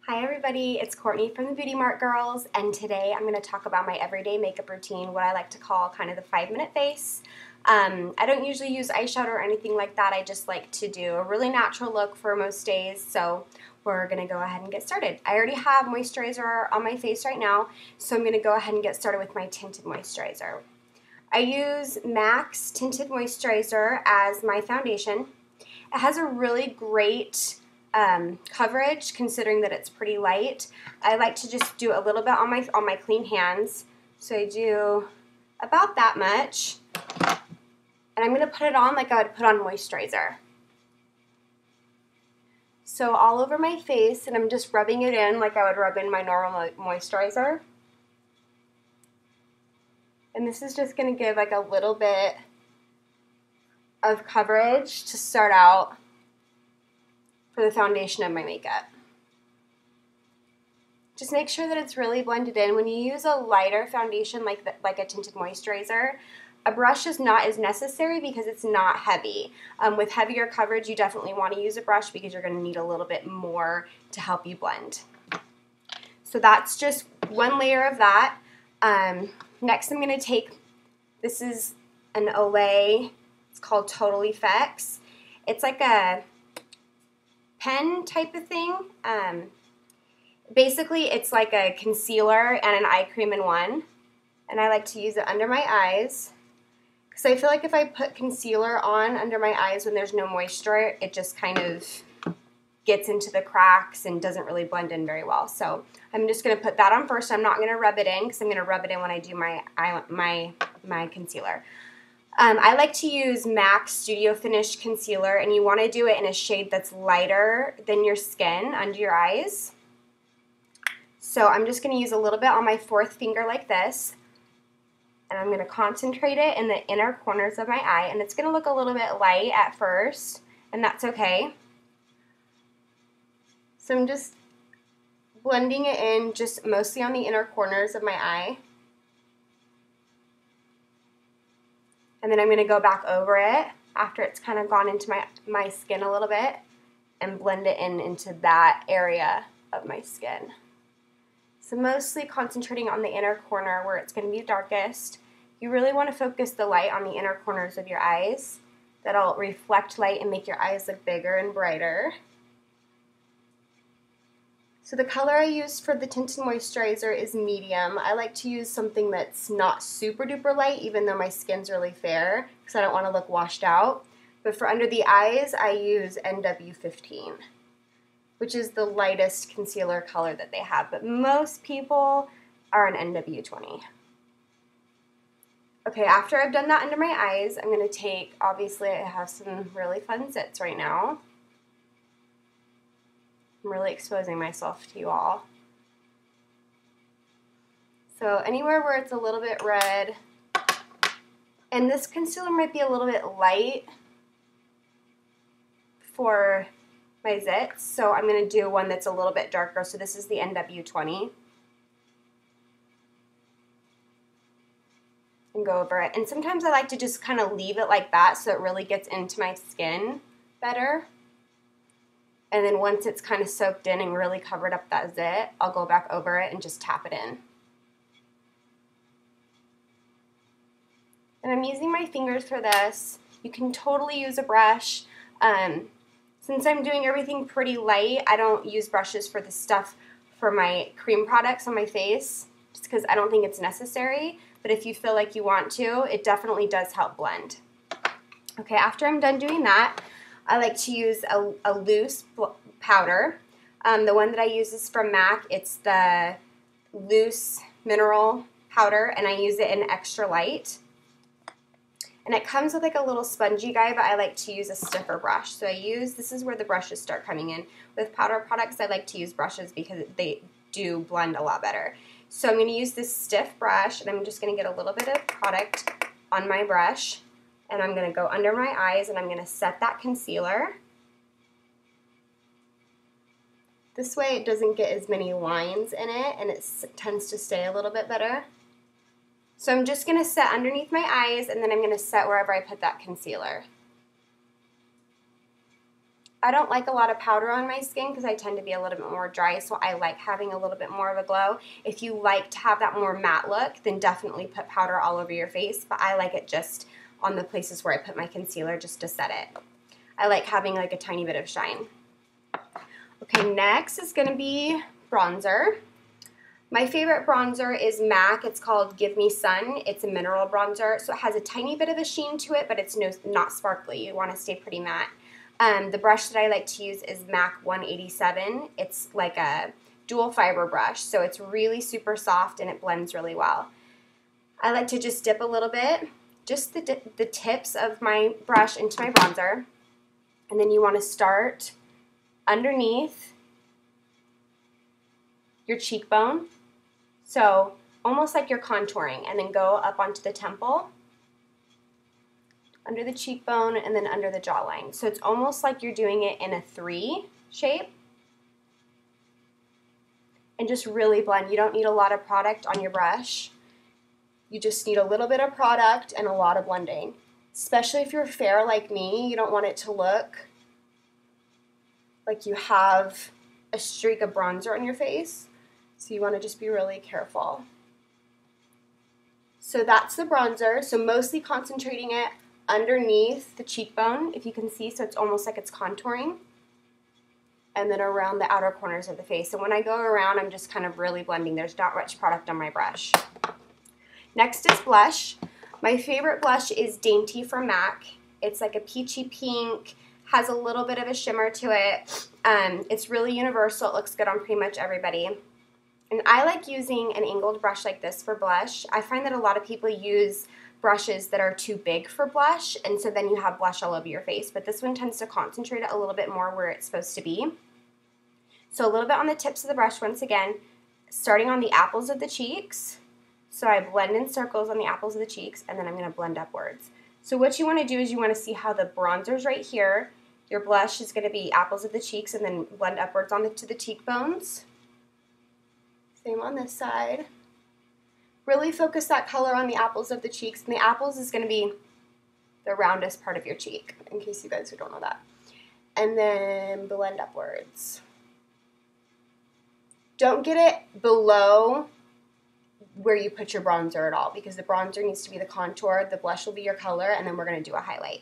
Hi everybody, it's Courtney from the Beauty Mart Girls, and today I'm going to talk about my everyday makeup routine, what I like to call kind of the 5-minute face. I don't usually use eyeshadow or anything like that. I just like to do a really natural look for most days, so we're going to go ahead and get started. I already have moisturizer on my face right now, so I'm going to go ahead and get started with my tinted moisturizer. I use MAC's Tinted Moisturizer as my foundation. It has a really great coverage, considering that it's pretty light. I like to just do a little bit on my clean hands, so I do about that much, and I'm going to put it on like I would put on moisturizer. So all over my face, and I'm just rubbing it in like I would rub in my normal moisturizer. And this is just going to give like a little bit of coverage to start out for the foundation of my makeup. Just make sure that it's really blended in. When you use a lighter foundation like a tinted moisturizer, a brush is not as necessary because it's not heavy. With heavier coverage, you definitely want to use a brush because you're going to need a little bit more to help you blend. So that's just one layer of that. Next I'm going to take, this is an Olay, it's called Total Effects. It's like a pen type of thing. Basically it's like a concealer and an eye cream in one, and I like to use it under my eyes because I feel like if I put concealer on under my eyes when there's no moisture, it just kind of gets into the cracks and doesn't really blend in very well. So I'm just going to put that on first. I'm not going to rub it in because I'm going to rub it in when I do my concealer. I like to use MAC Studio Finish Concealer, and you want to do it in a shade that's lighter than your skin under your eyes. So I'm just going to use a little bit on my fourth finger like this, and I'm going to concentrate it in the inner corners of my eye, and it's going to look a little bit light at first, and that's okay. So I'm just blending it in just mostly on the inner corners of my eye. And then I'm going to go back over it after it's kind of gone into my skin a little bit and blend it into that area of my skin. So mostly concentrating on the inner corner where it's going to be darkest. You really want to focus the light on the inner corners of your eyes. That'll reflect light and make your eyes look bigger and brighter. So the color I used for the tinted moisturizer is medium. I like to use something that's not super duper light, even though my skin's really fair, because I don't want to look washed out. But for under the eyes, I use NW15, which is the lightest concealer color that they have. But most people are an NW20. Okay, after I've done that under my eyes, I'm going to take, obviously I have some really fun zits right now. I'm really exposing myself to you all. So anywhere where it's a little bit red, and this concealer might be a little bit light for my zits, so I'm going to do one that's a little bit darker. So this is the NW20. And go over it. And sometimes I like to just kind of leave it like that so it really gets into my skin better. And then once it's kind of soaked in and really covered up that zit, I'll go back over it and just tap it in. And I'm using my fingers for this. You can totally use a brush. Since I'm doing everything pretty light, I don't use brushes for the stuff for my cream products on my face, just because I don't think it's necessary. But if you feel like you want to, it definitely does help blend. Okay, after I'm done doing that, I like to use a loose powder. The one that I use is from MAC. It's the loose mineral powder, and I use it in extra light. And it comes with like a little spongy guy, but I like to use a stiffer brush. So this is where the brushes start coming in. With powder products, I like to use brushes because they do blend a lot better. So I'm going to use this stiff brush, and I'm just going to get a little bit of product on my brush. And I'm going to go under my eyes, and I'm going to set that concealer. This way it doesn't get as many lines in it, and it tends to stay a little bit better. So I'm just going to set underneath my eyes, and then I'm going to set wherever I put that concealer. I don't like a lot of powder on my skin because I tend to be a little bit more dry, so I like having a little bit more of a glow. If you like to have that more matte look, then definitely put powder all over your face, but I like it just on the places where I put my concealer just to set it. I like having like a tiny bit of shine. Okay, next is going to be bronzer. My favorite bronzer is MAC. It's called Give Me Sun. It's a mineral bronzer, so it has a tiny bit of a sheen to it, but it's not sparkly. You want to stay pretty matte. The brush that I like to use is MAC 187. It's like a dual fiber brush, so it's really super soft and it blends really well. I like to just dip a little bit, just the tips of my brush into my bronzer, and then you want to start underneath your cheekbone, so almost like you're contouring, and then go up onto the temple, under the cheekbone, and then under the jawline. So it's almost like you're doing it in a 3 shape. And just really blend. You don't need a lot of product on your brush. You just need a little bit of product and a lot of blending. Especially if you're fair like me, you don't want it to look like you have a streak of bronzer on your face. So you want to just be really careful. So that's the bronzer. So mostly concentrating it underneath the cheekbone, if you can see, so it's almost like it's contouring, and then around the outer corners of the face. So when I go around, I'm just kind of really blending. There's not much product on my brush. Next is blush. My favorite blush is Dainty from MAC. It's like a peachy pink, has a little bit of a shimmer to it. It's really universal. It looks good on pretty much everybody. And I like using an angled brush like this for blush. I find that a lot of people use brushes that are too big for blush, and so then you have blush all over your face, but this one tends to concentrate it a little bit more where it's supposed to be. So a little bit on the tips of the brush once again, starting on the apples of the cheeks. So I blend in circles on the apples of the cheeks, and then I'm going to blend upwards. So what you want to do is you want to see how the bronzer's right here, your blush is going to be apples of the cheeks, and then blend upwards to the cheekbones. Same on this side. Really focus that color on the apples of the cheeks, and the apples is going to be the roundest part of your cheek, in case you guys who don't know that. And then blend upwards. Don't get it below where you put your bronzer at all, because the bronzer needs to be the contour, the blush will be your color, and then we're going to do a highlight.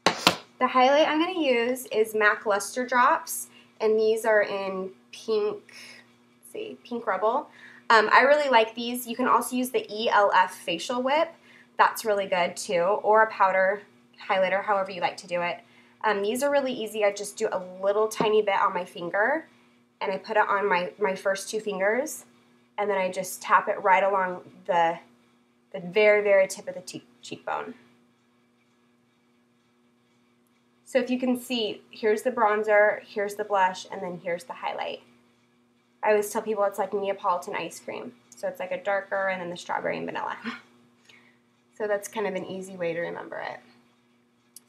The highlight I'm going to use is MAC Luster Drops, and these are in pink. Pink Rebel. I really like these. You can also use the ELF Facial Whip. That's really good too, or a powder highlighter, however you like to do it. These are really easy. I just do a little tiny bit on my finger, and I put it on my first 2 fingers, and then I just tap it right along the very, very tip of the cheekbone. So if you can see, here's the bronzer, here's the blush, and then here's the highlight. I always tell people it's like Neapolitan ice cream. So it's like a darker and then the strawberry and vanilla. So that's kind of an easy way to remember it.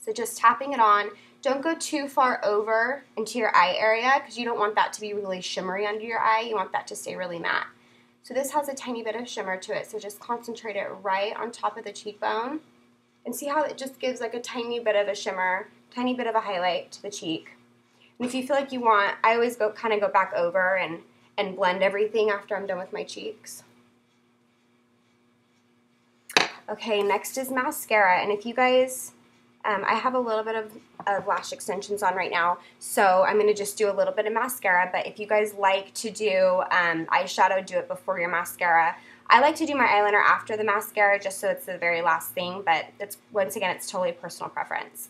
So just tapping it on. Don't go too far over into your eye area because you don't want that to be really shimmery under your eye. You want that to stay really matte. So this has a tiny bit of shimmer to it. So just concentrate it right on top of the cheekbone. And see how it just gives like a tiny bit of a shimmer, tiny bit of a highlight to the cheek. And if you feel like you want, I always kind of go back over and blend everything after I'm done with my cheeks. Okay, next is mascara. And if you guys, I have a little bit of lash extensions on right now, so I'm going to just do a little bit of mascara. But if you guys like to do eyeshadow, do it before your mascara. I like to do my eyeliner after the mascara just so it's the very last thing, but once again, it's totally personal preference.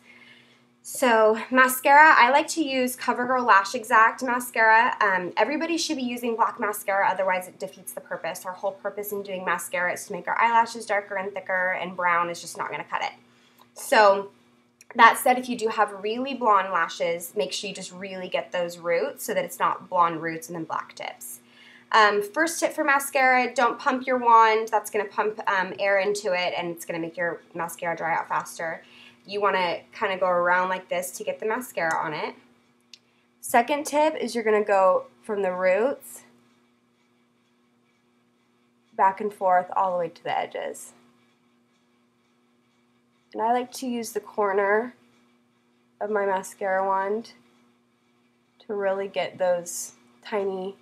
So mascara, I like to use CoverGirl Lash Exact mascara. Everybody should be using black mascara, otherwise it defeats the purpose. Our whole purpose in doing mascara is to make our eyelashes darker and thicker, and brown is just not going to cut it. So that said, if you do have really blonde lashes, make sure you just really get those roots so that it's not blonde roots and then black tips. First tip for mascara, don't pump your wand. That's going to pump air into it, and it's going to make your mascara dry out faster. You want to kind of go around like this to get the mascara on it. Second tip is you're going to go from the roots back and forth all the way to the edges. And I like to use the corner of my mascara wand to really get those tiny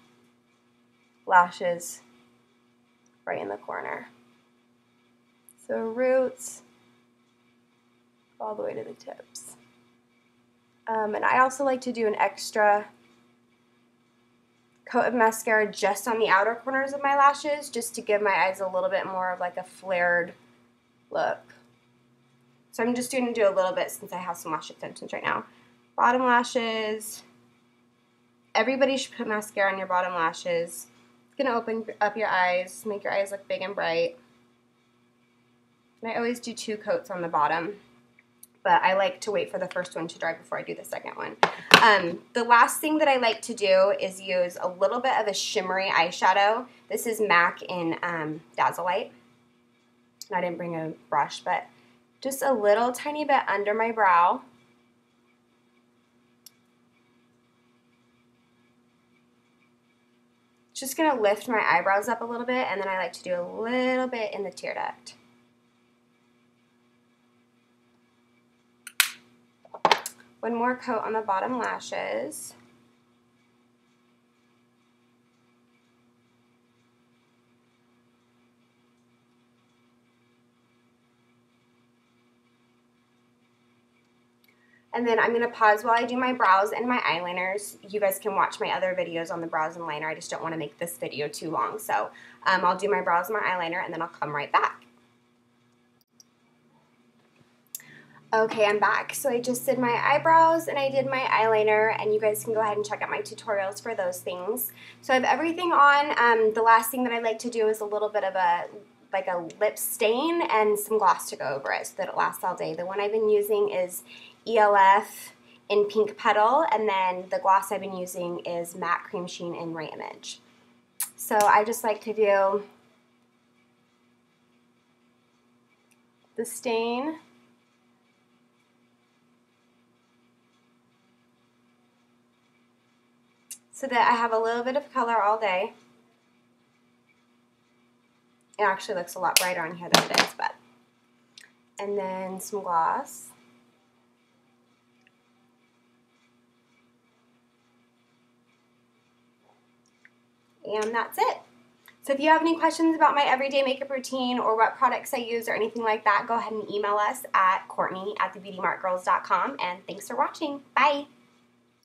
lashes right in the corner. So roots all the way to the tips. And I also like to do an extra coat of mascara just on the outer corners of my lashes, just to give my eyes a little bit more of like a flared look. So I'm just going to do a little bit since I have some lash extensions right now. Bottom lashes. Everybody should put mascara on your bottom lashes. It's going to open up your eyes, make your eyes look big and bright. And I always do 2 coats on the bottom, but I like to wait for the first one to dry before I do the second one. The last thing that I like to do is use a little bit of a shimmery eyeshadow. This is MAC in Dazzle Light. And I didn't bring a brush, but just a little tiny bit under my brow. Just going to lift my eyebrows up a little bit, and then I like to do a little bit in the tear duct. One more coat on the bottom lashes. And then I'm going to pause while I do my brows and my eyeliners. You guys can watch my other videos on the brows and liner. I just don't want to make this video too long. So I'll do my brows and my eyeliner, and then I'll come right back. Okay, I'm back. So I just did my eyebrows and I did my eyeliner, and you guys can go ahead and check out my tutorials for those things. So I have everything on. The last thing that I like to do is a little bit of a lip stain and some gloss to go over it so that it lasts all day. The one I've been using is ELF in Pink Petal, and then the gloss I've been using is Matte Cream Sheen in Ray Image. So I just like to do the stain so that I have a little bit of color all day. It actually looks a lot brighter on here than it is, but. And then some gloss. And that's it. So if you have any questions about my everyday makeup routine or what products I use or anything like that, go ahead and email us at Courtney@thebeautymarkgirls.com. And thanks for watching. Bye.